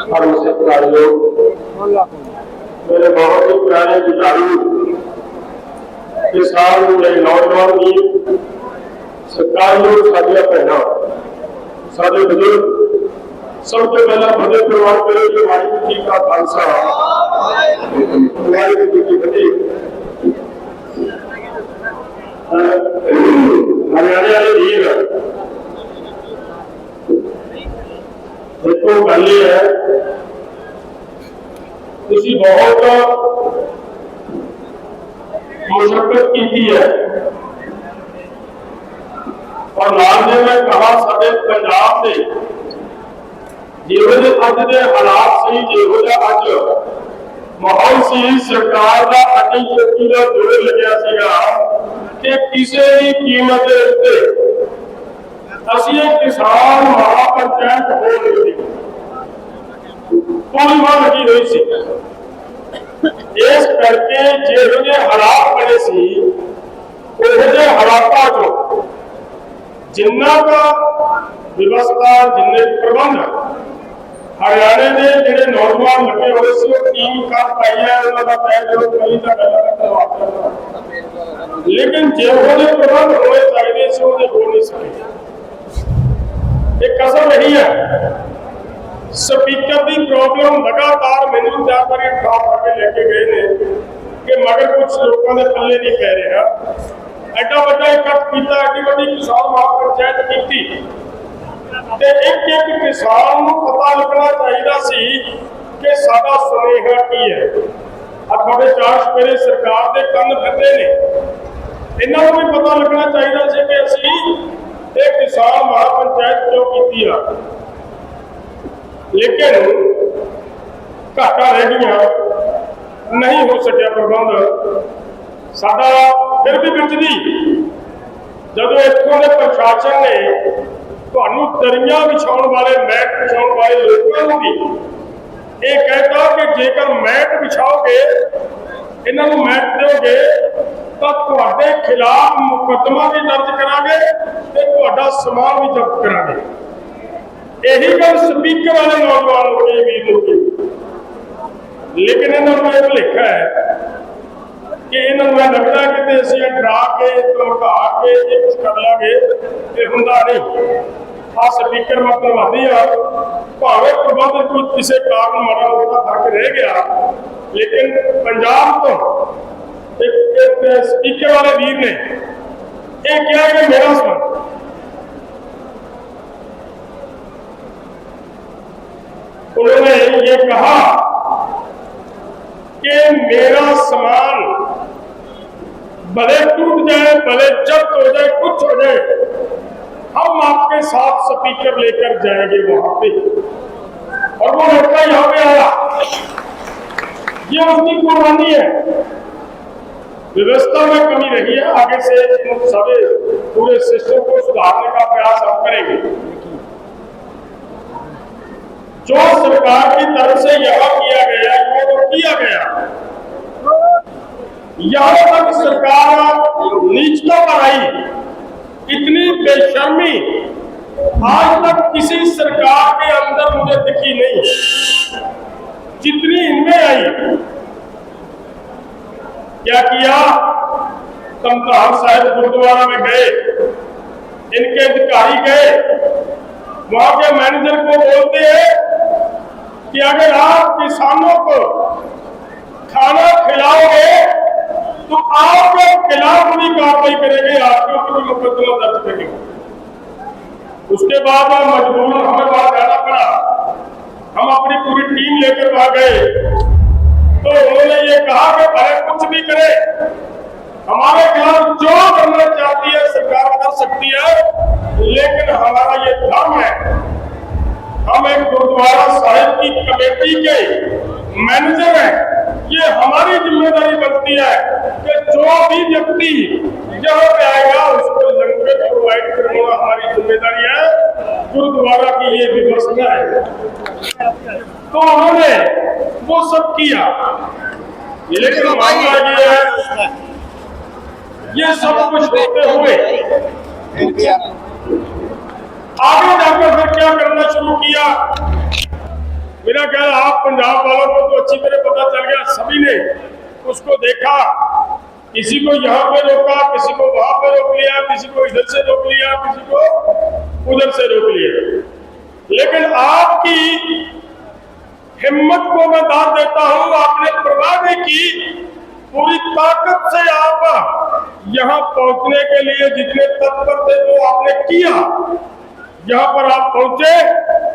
परम सत्कारयोग मेरे बहुत ही पुराने जुझारू किसान मेरे नौजवान वीर सत्कारयोग साडियां भैणां साडे बुजुर्ग सबसे पहला फतेह प्रवान करो कि वाहिगुरू जी का खालसा वाहिगुरू जी की फतेह। हरियाणे वाले वीर देखो गल ये है तुसी बहुत मुशक्कत की है और नाल ने मैं कहा साडे पंजाब के जिहो जे अज दे हालात सी जिहो जा अज माहौल सी सरकार का अटी चौकी का जोर लग्या सीगा कि किसी भी कीमत के उत्ते असीं किसान महापंचायत हो रही पूरी मां लगी हुई सी। इस करके जिहो जे हालात बने सी उहो जे हालातां चों जिन्ना का व्यवस्था जिन्ने प्रबंध हरियाणे के जिहड़े नौजवान लगे हुए सी टीम कर पाई है उन्होंने तय जो कई तो गल लेकिन जिहो जे प्रबंध होने चाहिए सी उहदे हो नहीं सके। एक कसर रही है स्पीकर की प्रॉब्लम लगातार मैनू 4 बार ड्रॉप करके लेके गए ने कि मगर कुछ लोगों के पल्ले नहीं कह रहा एडा बड़ा इकट्ठ किया एडी बड़ी किसान महापंचायत की एक एक किसान को पता लगना चाहिए सी कि साडा सुनेहा की है। थोड़े 4 सपेरे सरकार के कंन फंदे ने इन्हों भी पता लगना चाहिए सी कि असीं एक किसान महापंचायत क्यों की है। लेकिन घाटा रह गया नहीं हो सकिया प्रबंध साडा फिर भी बिजली जब इतों के प्रशासन ने तुहानू दरियां बिछाउण वाले मैट बिछाउण वाले लोगों को भी ये कहता कि जेकर मैट बिछाओगे इन्हों मैट दोगे तो तुहाडे खिलाफ मुकदमा भी दर्ज करांगे ते तुहाडा समान भी जब्त करांगे। यही गल स्पीकर वाले नौजवान हो गए वीर हो गए लेकिन इन्होंने यह भुलेखा है कि इन्होंने लगता है कि असीं डरा के धमका के ये कुछ कर लांगे तो हुंदा नहीं। आ स्पीकर मतलबी आ भावें प्रबंध कोई किसी कारण माड़ा मोटा फर्क रह गया लेकिन पंजाब तो एक स्पीकर वाले वीर ने यह कहा कि मेरा समान उन्होंने ये कहा कि मेरा सामान भले टूट जाए भले जब्त हो जाए कुछ हो जाए हम आपके साथ स्पीकर लेकर जाएंगे वहां पे। और वो लड़का यहाँ पे आया ये उसकी कुर्बानी है। व्यवस्था में कमी रही है आगे से सभी पूरे सिस्टम को सुधारने का प्रयास हम करेंगे। जो सरकार की तरफ से यह किया गया वो तो किया गया यहां तक सरकार नीचता पर आई इतनी बेशर्मी आज तक किसी सरकार के अंदर मुझे दिखी नहीं जितनी इनमें आई। क्या किया तमतार साहिब गुरुद्वारा में गए इनके अधिकारी गए वहां के मैनेजर को बोलते हैं कि अगर आप किसानों को खाना खिलाओगे तो आपके खिलाफ भी कार्रवाई करेंगे आपके ऊपर मुकदमा दर्ज करेंगे। उसके बाद मजबूर हमें वहां जाना पड़ा हम अपनी पूरी टीम लेकर वहां गए तो उन्होंने ये कहा कि भले कुछ भी करे हमारे खिलाफ जो करना चाहती है सरकार कर सकती है लेकिन हमारा ये धर्म है हम एक गुरुद्वारा साहिब की कमेटी के मैनेजर हैं ये हमारी जिम्मेदारी बनती है कि जो भी व्यक्ति यहाँ पे आएगा उसको लंगर प्रोवाइड करना हमारी जिम्मेदारी है। गुरुद्वारा की ये व्यवस्था है तो उन्होंने वो सब किया लेकिन मामला ये है ये सब कुछ होते हुए आगे जाकर फिर क्या करना शुरू किया। मेरा ख्याल आप पंजाब वालों को तो अच्छी तरह पता चल गया, सभी ने उसको देखा, किसी को यहाँ पे रोका, किसी को वहां पे रोक लिया, किसी को इधर से रोक लिया, किसी को उधर से रोक लिया। लेकिन आपकी हिम्मत को मैं दाद देता हूं, आपने परवाह नहीं की, पूरी ताकत से आप यहां पहुंचने के लिए जितने तत्पर थे वो आपने किया। यहां पर आप पहुंचे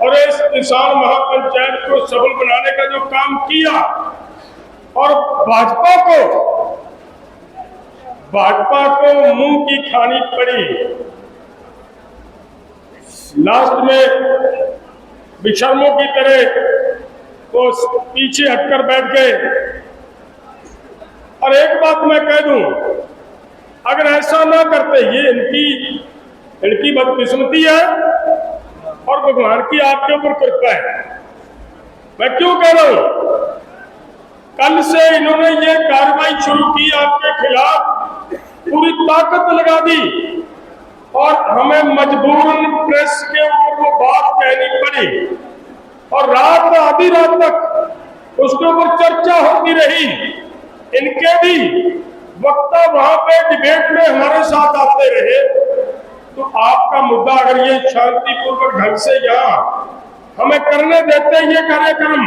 और इस किसान महापंचायत को सफल बनाने का जो काम किया, और भाजपा को मुंह की खानी पड़ी। लास्ट में बेशर्मों की तरह वो पीछे हटकर बैठ गए। और एक बात मैं कह दूं, अगर ऐसा ना करते, ये इनकी बदकिस्मती है और भगवान की आपके ऊपर कृपा है। मैं क्यों कह रहा हूं, कल से इन्होंने ये कार्रवाई शुरू की आपके खिलाफ, पूरी ताकत लगा दी और हमें मजबूरन प्रेस के ऊपर वो बात कहनी पड़ी, और आधी रात तक उसके ऊपर चर्चा होती रही। इनके भी वक्ता वहां पे डिबेट में हमारे साथ आते रहे। तो आपका मुद्दा अगर ये शांतिपूर्वक ढंग से यहाँ हमें करने देते ये कार्यक्रम,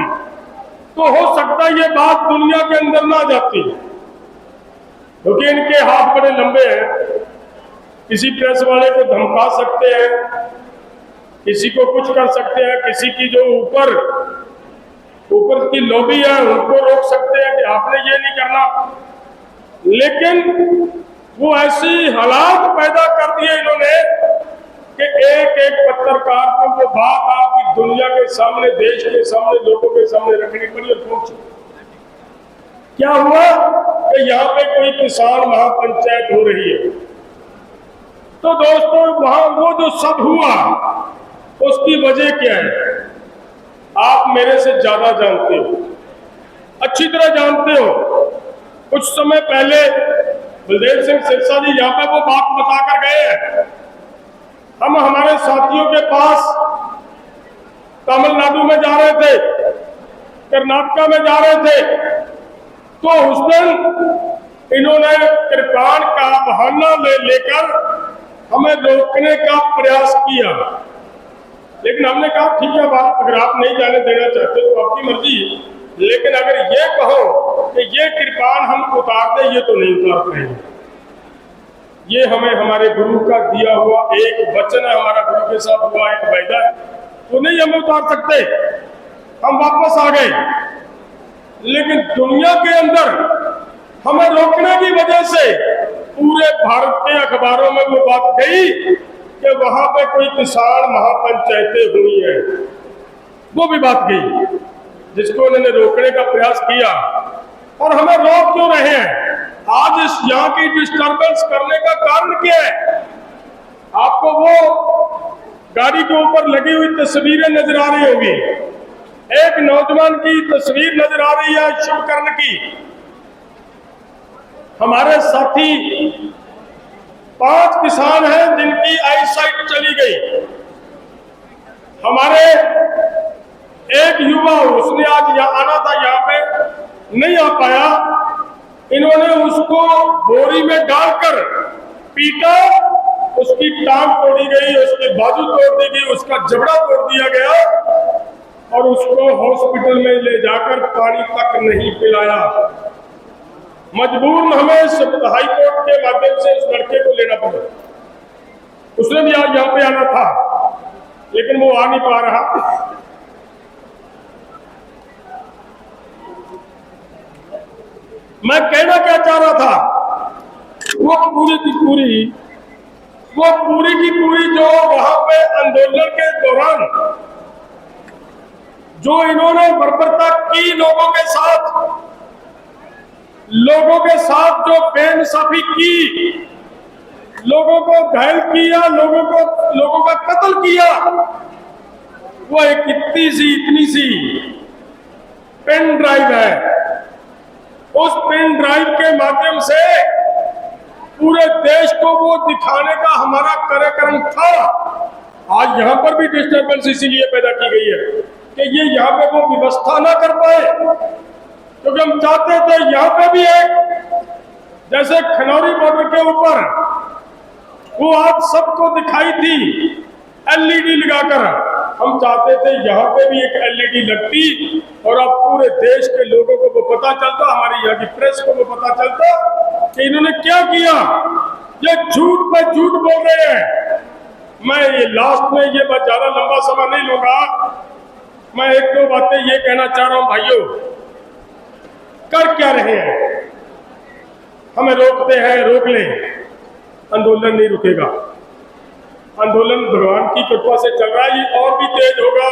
तो हो सकता है ये बात दुनिया के अंदर ना जाती, क्योंकि इनके हाथ बड़े लंबे हैं। किसी प्रेस वाले को धमका सकते हैं, किसी को कुछ कर सकते हैं, किसी की जो ऊपर की लॉबी है उनको रोक सकते हैं कि आपने ये नहीं करना। लेकिन वो ऐसी हालात पैदा कर दिए इन्होंने कि एक एक पत्रकार को वो बात आपकी दुनिया के सामने, देश के सामने, लोगों के सामने रखनी पड़ी और पहुंची। क्या हुआ कि यहाँ पे कोई किसान महापंचायत हो रही है, तो दोस्तों वहां वो जो सब हुआ उसकी वजह क्या है, आप मेरे से ज्यादा जानते हो, अच्छी तरह जानते हो। कुछ समय पहले बलदेव सिंह सिरसा जी यहाँ पे वो बात बताकर गए हैं। हम हमारे साथियों के पास तमिलनाडु में जा रहे थे, कर्नाटका में जा रहे थे, तो उस दिन इन्होंने कृपाण का बहाना लेकर हमें रोकने का प्रयास किया। लेकिन हमने कहा ठीक है बात, अगर आप नहीं जाने देना चाहते तो आपकी मर्जी, लेकिन अगर ये कहो कि ये कृपाण हम उतार दें, ये तो नहीं उतार पाएंगे। ये हमें हमारे गुरु का दिया हुआ एक वचन है, हमारा गुरु के साथ हुआ एक वायदा है, तो नहीं हमें उतार सकते। हम वापस आ गए, लेकिन दुनिया के अंदर हमें रोकने की वजह से पूरे भारत के अखबारों में वो बात गई कि वहां पे कोई किसान महापंचायतें हुई है, वो भी बात गई, जिसको उन्होंने रोकने का प्रयास किया। और हमें रोक क्यों रहे हैं? आज इस यहाँ की डिस्टर्बेंस करने का कारण क्या है? आपको वो गाड़ी के ऊपर लगी हुई तस्वीरें नजर आ रही होगी। एक नौजवान की तस्वीर नजर आ रही है शुभकर्ण की। हमारे साथी 5 किसान हैं जिनकी आईसाइट चली गई। हमारे एक युवा, उसने आज यहाँ आना था, यहाँ पे नहीं आ पाया। इन्होंने उसको बोरी में डालकर पीटा, उसकी टांग तोड़ी गई, उसकी बाजू तोड़ दी गई, उसका जबड़ा तोड़ दिया गया और उसको हॉस्पिटल में ले जाकर पानी तक नहीं पिलाया। मजबूर हमें हाई कोर्ट के माध्यम से उस लड़के को लेना पड़ा। उसने भी आज यहाँ पे आना था, लेकिन वो आ नहीं पा रहा। मैं कहना क्या चाह रहा था, वो पूरी की पूरी जो वहां पे आंदोलन के दौरान जो इन्होंने बर्बरता की लोगों के साथ जो बेइंसाफी की, लोगों को घायल किया, लोगों का कत्ल किया, वो एक इतनी सी पेन ड्राइव है। उस पेन ड्राइव के माध्यम से पूरे देश को वो दिखाने का हमारा कार्यक्रम था। आज यहां पर भी डिस्टर्बेंस इसीलिए पैदा की गई है कि ये यहाँ पे वो व्यवस्था ना कर पाए, क्योंकि हम चाहते थे यहाँ पे भी एक, जैसे खनौरी बॉर्डर के ऊपर वो आप सबको दिखाई थी एलईडी लगाकर, हम चाहते थे यहाँ पे भी एक एलईडी लगती और अब पूरे देश के लोगों को वो पता चलता, हमारी यहाँ की प्रेस को वो पता चलता कि इन्होंने क्या किया। ये झूठ पे झूठ बोल रहे हैं। मैं ये लास्ट में ये बात ज्यादा लंबा समय नहीं लूंगा, मैं एक दो बातें ये कहना चाह रहा हूं भाइयों। कर क्या रहे हैं? हमें रोकते हैं, रोक ले, आंदोलन नहीं रुकेगा। आंदोलन भगवान की कृपा से चल रहा है, ये और भी तेज होगा।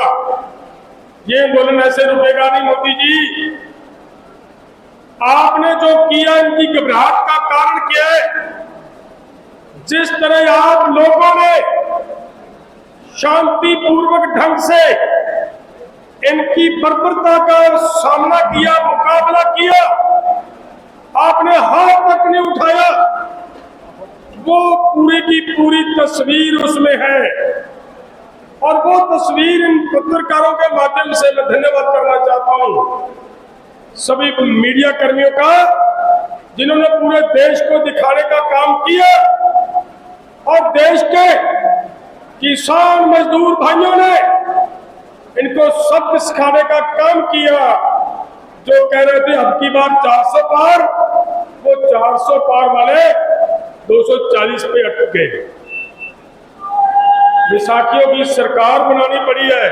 ये आंदोलन ऐसे रुकेगा नहीं। मोदी जी, आपने जो किया, इनकी घबराहट का कारण क्या है? जिस तरह आप लोगों ने शांतिपूर्वक ढंग से इनकी बर्बरता का सामना किया, मुकाबला किया, आपने हाथ तक नहीं उठाया, वो पूरी की पूरी तस्वीर उसमें है। और वो तस्वीर इन पत्रकारों के माध्यम से मैं धन्यवाद करना चाहता हूं सभी मीडिया कर्मियों का, जिन्होंने पूरे देश को दिखाने का काम किया और देश के किसान मजदूर भाइयों ने इनको सबक सिखाने का काम किया। जो कह रहे थे अब की बार 400 पार, वो 400 पार वाले 240 पे अटक गए। विसाखियों की सरकार बनानी पड़ी है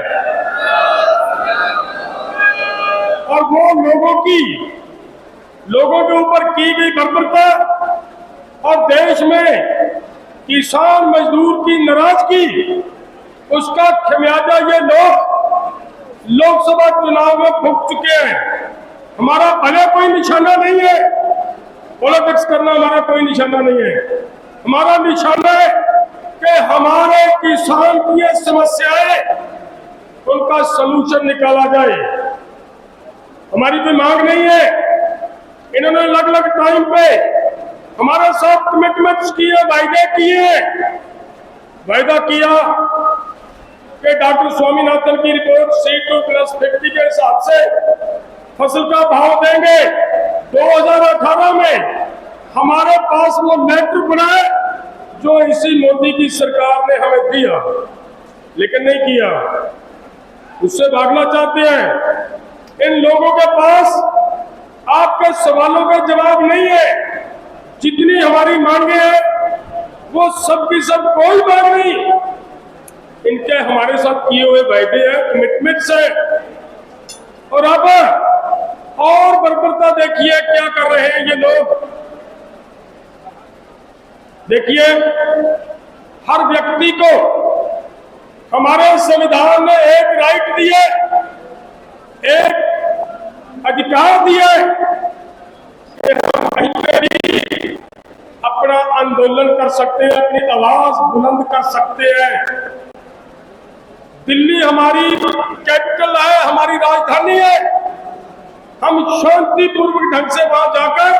और वो लोगों के ऊपर की गई बर्बरता और देश में किसान मजदूर की नाराजगी, उसका खमियाजा ये लोग लोकसभा चुनाव में भुगत चुके हैं। हमारा भले कोई निशाना नहीं है, पॉलिटिक्स करना हमारा कोई निशाना नहीं है। हमारा निशाना है कि हमारे किसान की ये समस्याएं, उनका सलूशन निकाला जाए। हमारी कोई मांग नहीं है। इन्होंने अलग अलग टाइम पे हमारे साथ कमिटमेंट्स किए, वायदे किए। वायदा किया कि डॉक्टर स्वामीनाथन की रिपोर्ट C2+50 के हिसाब से फसल का भाव देंगे। 2018 में हमारे पास वो लेटर बना है जो इसी मोदी की सरकार ने हमें दिया, लेकिन नहीं किया। उससे भागना चाहते हैं। इन लोगों के पास आपके सवालों का जवाब नहीं है। जितनी हमारी मांगे हैं वो सब की सब कोई बात नहीं। इनके हमारे साथ किए हुए वायदे हैं, कमिटमेंट्स है। और अब और बर्बरता देखिए क्या कर रहे हैं ये लोग। देखिए, हर व्यक्ति को हमारे संविधान ने एक राइट दिए, एक अधिकार दिए कि हम कहीं पे भी अपना आंदोलन कर सकते हैं, अपनी आवाज बुलंद कर सकते हैं। दिल्ली हमारी कैपिटल है, हमारी राजधानी है। हम शांतिपूर्वक ढंग से वहां जाकर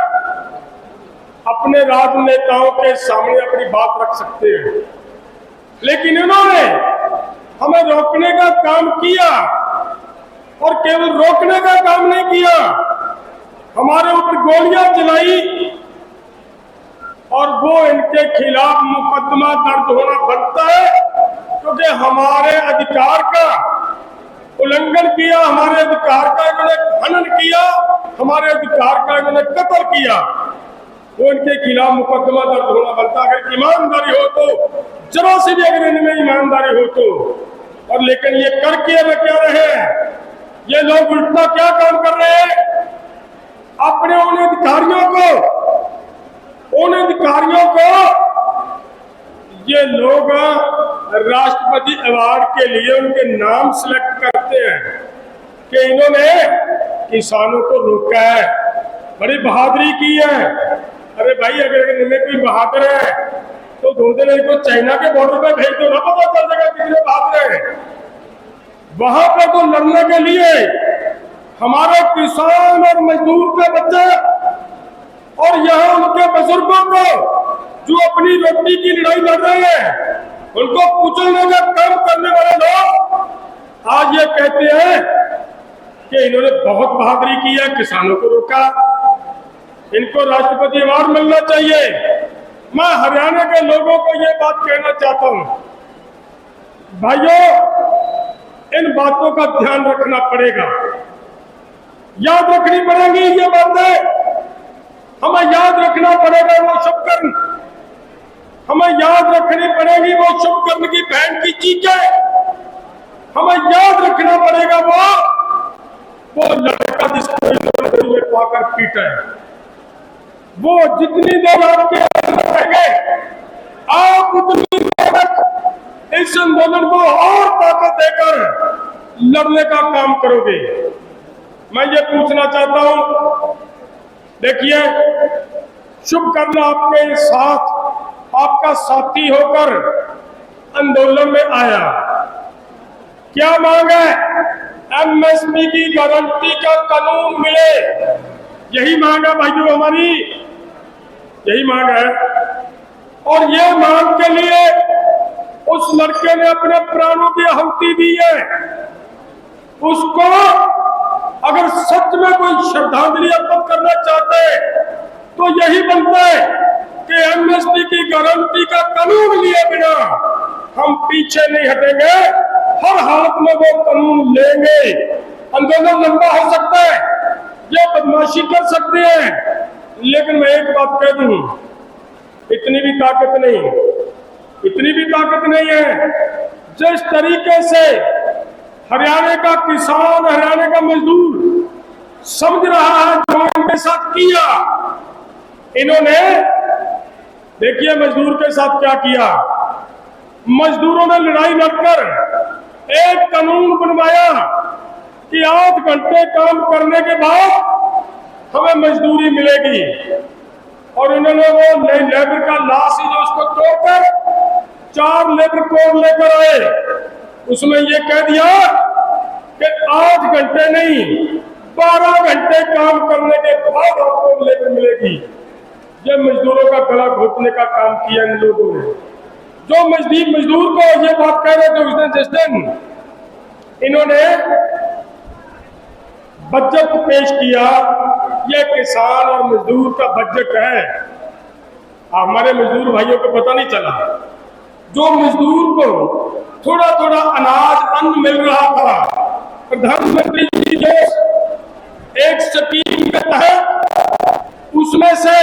अपने राजनेताओं के सामने अपनी बात रख सकते हैं। लेकिन इन्होंने हमें रोकने का काम किया और केवल रोकने का काम नहीं किया, हमारे ऊपर गोलियां चलाई और वो इनके खिलाफ मुकदमा दर्ज होना बनता है, क्योंकि हमारे अधिकार का उल्लंघन किया, हमारे अधिकार का इन्होंने हनन किया, हमारे अधिकार का इन्होंने कत्ल किया। वो इनके खिलाफ मुकदमा दर्ज होना बनता। अगर ईमानदारी हो तो, जरा सी भी अगर इनमें ईमानदारी हो तो। और लेकिन ये कर क्या रहे हैं? ये लोग उल्टा क्या काम कर रहे हैं? अपने उन अधिकारियों को ये लोग राष्ट्रपति अवार्ड के लिए उनके नाम सिलेक्ट करते हैं कि इन्होंने किसानों को रोका है, बड़ी बहादुरी की है। अरे भाई, अगर इनमें कोई बहादुर है तो 2 दिन इनको चाइना के बॉर्डर पे भेज दो ना, पता चल जाएगा कितने बहादुर है। वहां पर तो लड़ने के लिए हमारे किसान और मजदूर के बच्चे और यहाँ उनके बुजुर्गों को जो अपनी रोटी की लड़ाई लड़ रहे हैं, उनको कुचलने का काम करने वाले लोग आज ये कहते हैं कि इन्होंने बहुत बहादुरी की है, किसानों को रोका, इनको राष्ट्रपति अवार्ड मिलना चाहिए। मैं हरियाणा के लोगों को ये बात कहना चाहता हूं, भाइयों, इन बातों का ध्यान रखना पड़ेगा, याद रखनी पड़ेगी ये बातें। हमें याद रखना पड़ेगा वो शुभ कर्म, हमें याद रखनी पड़ेगी वो शुभ कर्म की बहन की चीखें, हमें याद रखना पड़ेगा वो लड़का जिसको पाकर पीटा है। वो जितनी देर आपके अंदर रहेंगे, आप उतनी देर तक इस आंदोलन को और ताकत देकर लड़ने का काम करोगे। मैं ये पूछना चाहता हूं, देखिए, शुभ कर्म आपके साथ, आपका साथी होकर आंदोलन में आया। क्या मांग है? एमएसपी की गारंटी का कानून मिले, यही मांग है भाइयों हमारी, यही मांग है। और ये मांग के लिए उस लड़के ने अपने प्राणों की आहुति दी है। उसको अगर सच में कोई श्रद्धांजलि अर्पित करना चाहते तो यही बनता है कि एमएसपी की गारंटी का कानून लिए बिना हम पीछे नहीं हटेंगे, हर हालत में वो कानून लेंगे। आंदोलन लंबा हो सकता है, ये बदमाशी कर सकते हैं, लेकिन मैं एक बात कह दूं, इतनी भी ताकत नहीं है। जिस तरीके से हरियाणा का किसान, हरियाणा का मजदूर समझ रहा है जो इनके साथ किया, इन्होंने देखिए मजदूर के साथ क्या किया। मजदूरों ने लड़ाई लड़कर एक कानून बनवाया कि 8 घंटे काम करने के बाद हमें मजदूरी मिलेगी, और इन्होंने वो नई लेबर का लाश ही जो उसको तोड़कर 4 लेबर कोड लेकर आए। उसमें ये कह दिया कि 8 घंटे नहीं, 12 घंटे काम करने के बाद आपको लेबर मिलेगी। ये मजदूरों का गला घोटने का काम किया इन लोगों ने। जो मजदूर को ये बात कह रहे थे उस दिन, जिस दिन इन्होंने बजट पेश किया, ये किसान और मजदूर का बजट है। हमारे मजदूर भाइयों को पता नहीं चला, जो मजदूर को थोड़ा थोड़ा अनाज, अन्न मिल रहा था, प्रधानमंत्री जी जो एक स्कीम के तहत उसमें से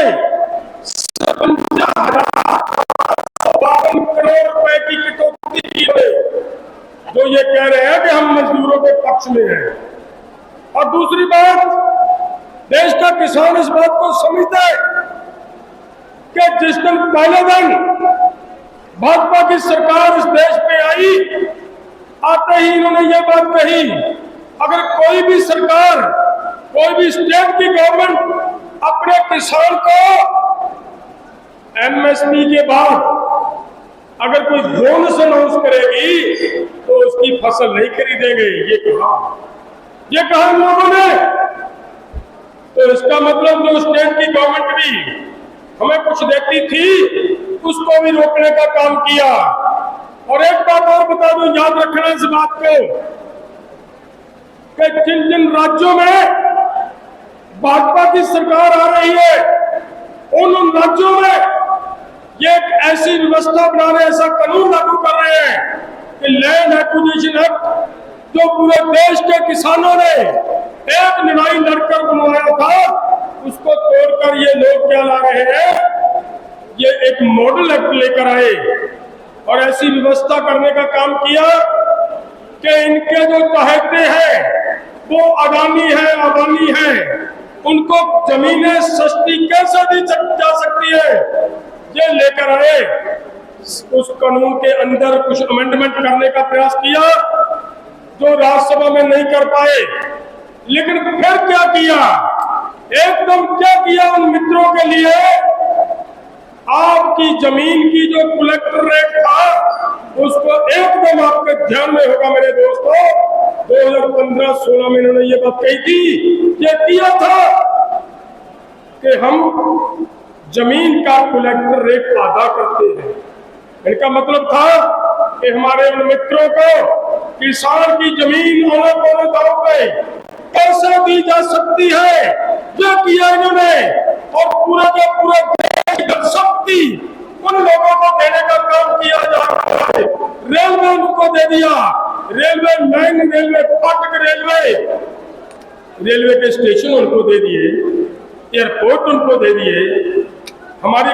52 करोड़ रुपए की कटौती की है, जो ये कह रहे हैं कि हम मजदूरों के पक्ष में हैं। और दूसरी बात, देश का किसान इस बात को समझता है कि जिस दिन पहले दिन भाजपा की सरकार इस देश पे आई, आते ही इन्होंने ये बात कही, अगर कोई भी सरकार, कोई भी स्टेट की गवर्नमेंट अपने किसान को एमएसपी के बाद अगर कोई बोनस अनाउंस करेगी तो उसकी फसल नहीं खरीदेंगे, ये कहा इन लोगों ने। तो इसका मतलब जो स्टेट की गवर्नमेंट भी हमें कुछ देती थी, उसको भी रोकने का काम किया। और एक बात और बता दूं, याद रखना इस बात को, कि जिन जिन राज्यों में भाजपा की सरकार आ रही है, उन राज्यों में ये एक ऐसी व्यवस्था बना रहे हैं, ऐसा कानून लागू कर रहे हैं कि लैंड एक्विजिशन एक्ट, जो पूरे देश के किसानों ने एक लड़ाई लड़कर बनवाया था, उसको तोड़कर ये लोग क्या ला रहे हैं, ये एक मॉडल एक्ट लेकर आए और ऐसी व्यवस्था करने का काम किया कि इनके जो चाहते हैं वो अडानी है, उनको जमीनें सस्ती कैसे दी जा सकती है, ये लेकर आए। उस कानून के अंदर कुछ अमेंडमेंट करने का प्रयास किया जो राज्यसभा में नहीं कर पाए, लेकिन फिर क्या किया, एकदम क्या किया, उन मित्रों के लिए आपकी जमीन की जो कलेक्टर रेट था उसको एकदम, आपके ध्यान में होगा मेरे दोस्तों, 2015-16 में इन्होंने ये बात कही थी, ये किया था कि हम जमीन का कलेक्टर रेट अदा करते हैं। इनका मतलब था कि हमारे उन मित्रों को किसान की जमीन औने पौने दाव पे कैसे दी जा सकती है, ये किया इन्होंने। और पूरे के पूरे देश की शक्ति उन लोगों को देने का काम किया जा रहा है। रेलवे उनको दे दिया, रेलवे लाइन, रेलवे फाटक, रेलवे के स्टेशन उनको दे दिए, एयरपोर्ट उनको दे दिए, हमारी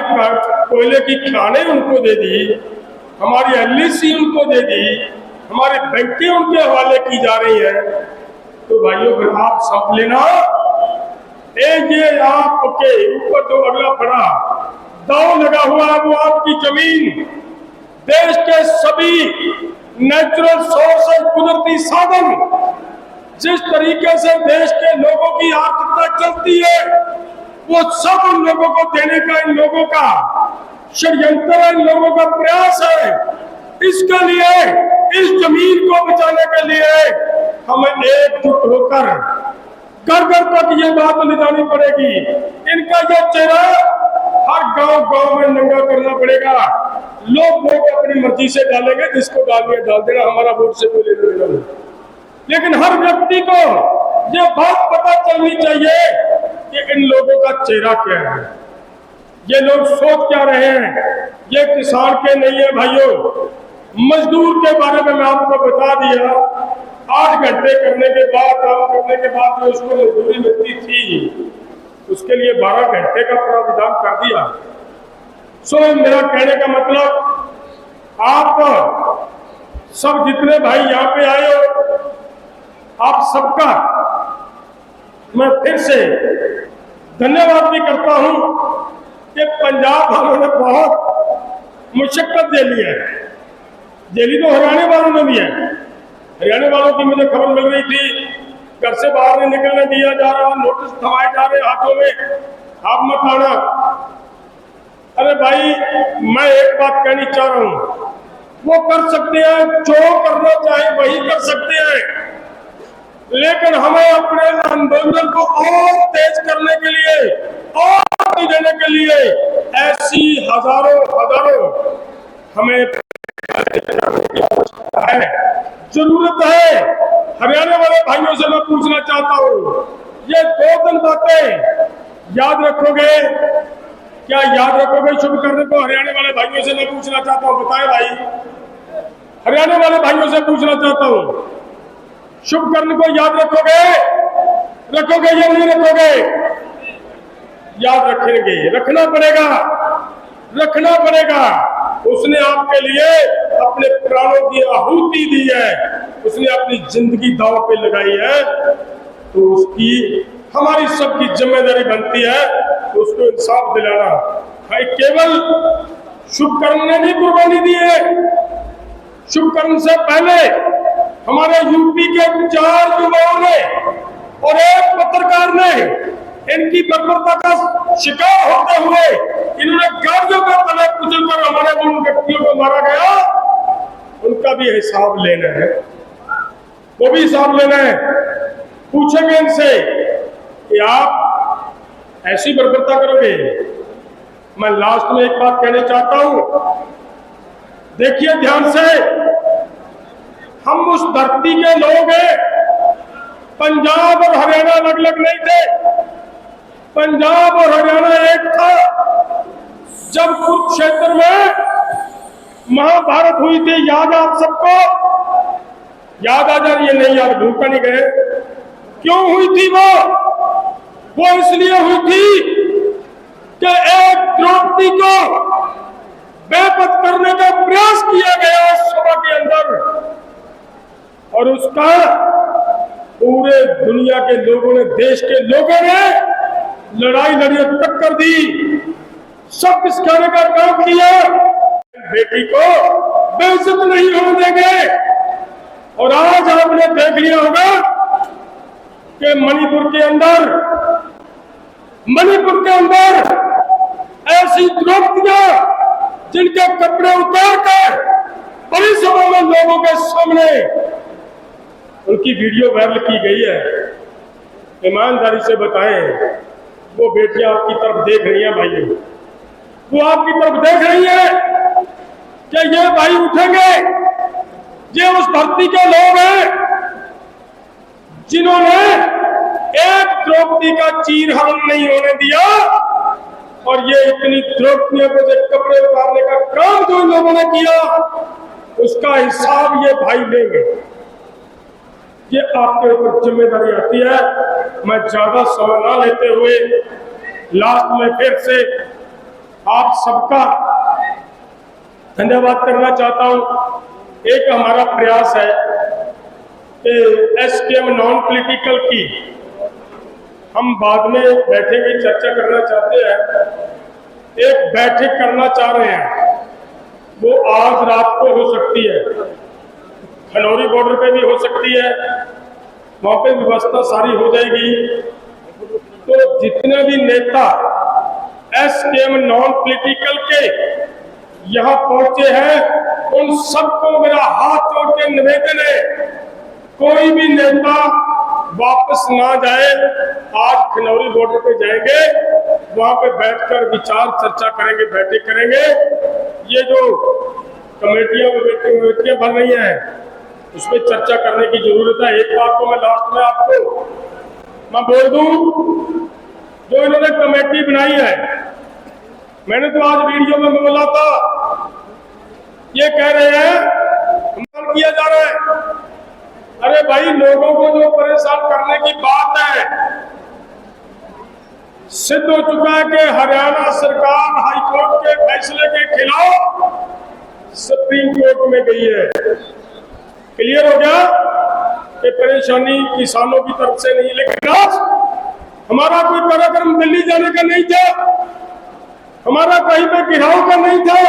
कोयले की खानें उनको दे दी, हमारी एलआईसी उनको दे दी, हमारी बैंकें उनके हवाले की जा रही है। तो भाइयों फिर आप समझ लेना, ये आपके ऊपर जो अगला बड़ा दाव लगा हुआ है वो आपकी जमीन, देश के सभी नेचुरल सोर्स और कुदरती साधन, जिस तरीके से देश के लोगों की आर्थिकता चलती है वो सब उन लोगों को देने का इन लोगों का षड्यंत्र है, इन लोगों का प्रयास है। इसके लिए, इस जमीन को बचाने के लिए हमें एकजुट होकर घर घर तक ये बात ले जानी पड़ेगी। इनका ये चेहरा हर गांव में नंगा करना पड़ेगा। लोग वोट अपनी मर्जी से डालेंगे, जिसको डालने डाल देना, हमारा वोट से कोई लेना देना नहीं। लेकिन हर व्यक्ति को ये बात पता चलनी चाहिए कि इन लोगों का चेहरा क्या है, ये लोग सोच क्या रहे हैं। ये किसान के नहीं है भाइयों। मजदूर के बारे में मैं आपको बता दिया, 8 घंटे करने के बाद, काम करने के बाद जो उसको मजदूरी मिलती थी, उसके लिए 12 घंटे का प्रावधान कर दिया। सो मेरा कहने का मतलब, आप सब जितने भाई यहाँ पे आए हो, आप सबका मैं फिर से धन्यवाद भी करता हूं कि पंजाब वालों ने बहुत मुशक्कत झेली है। झेली तो हरियाणा वालों ने भी है। हरियाणा वालों की मुझे खबर मिल रही थी, घर से बाहर नहीं निकलने दिया जा रहा, नोटिस थमाए जा रहे हाथों में, आप मत आना। अरे भाई, मैं एक बात कहनी चाह रहा हूं, वो कर सकते हैं, जो करना चाहे वही कर सकते हैं, लेकिन हमें अपने आंदोलन को और तेज करने के लिए, और देने के लिए ऐसी हजारों हमें है, जरूरत है। हरियाणा वाले भाइयों से मैं पूछना चाहता हूँ, ये 2-3 बातें याद रखोगे? क्या याद रखोगे शुभ करने को? हरियाणा वाले भाइयों से मैं पूछना चाहता हूँ, बताएं भाई। हरियाणा वाले भाइयों से पूछना चाहता हूँ, शुभ करने को याद रखोगे? रखोगे या नहीं रखोगे? याद रखेंगे, रखना पड़ेगा। उसने आपके लिए अपने प्राणों की आहुति दी है, उसने अपनी जिंदगी दांव पे लगाई है, तो उसकी हमारी सबकी जिम्मेदारी बनती है उसको इंसाफ दिलाना। भाई, केवल शुभकर्ण ने भी कुर्बानी दी है। शुभकर्ण से पहले हमारे यूपी के 4 युवाओं ने और एक पत्रकार ने इनकी बर्बरता का शिकार होते हुए इन्होंने गाड़ियों का तले कुचल कर हमारे उन व्यक्तियों को मारा गया, उनका भी हिसाब लेना है, वो भी हिसाब लेना है। पूछेंगे इनसे कि आप ऐसी बर्बरता करोगे? मैं लास्ट में एक बात कहना चाहता हूं, देखिए ध्यान से, हम उस धरती के लोग हैं। पंजाब और हरियाणा अलग अलग नहीं थे, पंजाब और हरियाणा एक था। जब कुरुक्षेत्र में महाभारत हुई थी, याद आप सबको? याद आ जा रही है? नहीं याद, भूल नहीं गए? क्यों हुई थी वो इसलिए हुई थी कि एक द्रौपदी को बेपत करने का प्रयास किया गया सभा के अंदर, और उसका पूरे दुनिया के लोगों ने, देश के लोगों ने लड़ाई लड़ी, टक्कर दी, सब सिखाने का काम किया। बेटी को बेइज्जत नहीं होने देंगे। और आज आपने देख लिया होगा कि मणिपुर के अंदर ऐसी द्रौपदियां जिनके कपड़े उतार कर बड़ी सभा में लोगों के सामने उनकी वीडियो वायरल की गई है। ईमानदारी से बताएं, वो बेटियां आपकी तरफ देख रही हैं भाइयों, वो आपकी तरफ देख रही है कि ये भाई उठेंगे, ये उस धरती के लोग हैं जिन्होंने एक द्रौपदी का चीरहरण नहीं होने दिया, और ये इतनी द्रौपदियों को कपड़े उतारने का काम जो इन लोगों ने किया, उसका हिसाब ये भाई लेंगे। ये आपके ऊपर जिम्मेदारी आती है। मैं ज्यादा समय ना लेते हुए लास्ट में फिर से आप सबका धन्यवाद करना चाहता हूं। एक हमारा प्रयास है कि एसकेएम नॉन पॉलिटिकल की हम बाद में बैठेंगे, चर्चा करना चाहते हैं। एक बैठक करना चाह रहे हैं, वो आज रात को हो सकती है, खनौरी बॉर्डर पे भी हो सकती है, वहां पे व्यवस्था सारी हो जाएगी। तो जितने भी नेता एसकेएम नॉन पॉलिटिकल के यहां पहुंचे हैं, उन सबको मेरा हाथ जोड़ के निवेदन है, कोई भी नेता वापस ना जाए। आज खनौरी बॉर्डर पे जाएंगे, वहां पे बैठकर विचार चर्चा करेंगे, बैठक करेंगे। ये जो कमेटियां बन रही हैं, उसमें चर्चा करने की जरूरत है। एक बात को मैं लास्ट में आपको मैं बोल दूं, जो इन्होंने कमेटी बनाई है, मैंने तो आज वीडियो में बोला था, ये कह रहे हैं किया जा रहा है। अरे भाई, लोगों को जो परेशान करने की बात है, सिद्ध हो चुका है कि हरियाणा सरकार हाईकोर्ट के फैसले के खिलाफ सुप्रीम कोर्ट में गई है। क्लियर हो गया कि परेशानी किसानों की तरफ से नहीं, लेकिन आज हमारा कोई कार्यक्रम दिल्ली जाने का नहीं था, हमारा कहीं पे घिराव का नहीं था,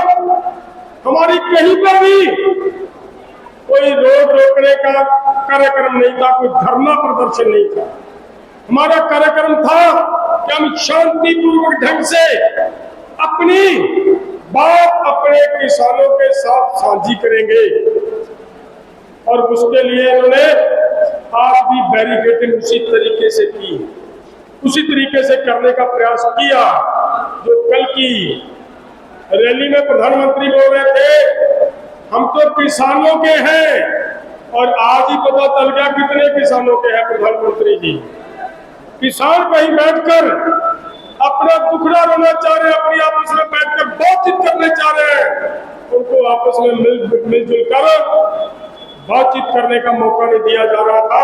हमारी कहीं पर भी कोई रोड रोकने का कार्यक्रम नहीं था, कोई धरना प्रदर्शन नहीं था। हमारा कार्यक्रम था कि हम शांतिपूर्वक ढंग से अपनी बात अपने किसानों के साथ साझी करेंगे, और उसके लिए इन्होंने आज भी बैरिकेडिंग उसी तरीके से की, उसी तरीके से करने का प्रयास किया। जो कल की रैली में प्रधानमंत्री बोल रहे थे, हम तो किसानों के हैं, और आज ही पता चल गया कितने किसानों के हैं प्रधानमंत्री जी। किसान कहीं बैठकर अपना दुखड़ा रोना चाह रहे हैं, अपनी आपस में बैठकर बातचीत करने चाह रहे हैं, उनको आपस में मिलजुल कर बातचीत करने का मौका नहीं दिया जा रहा था।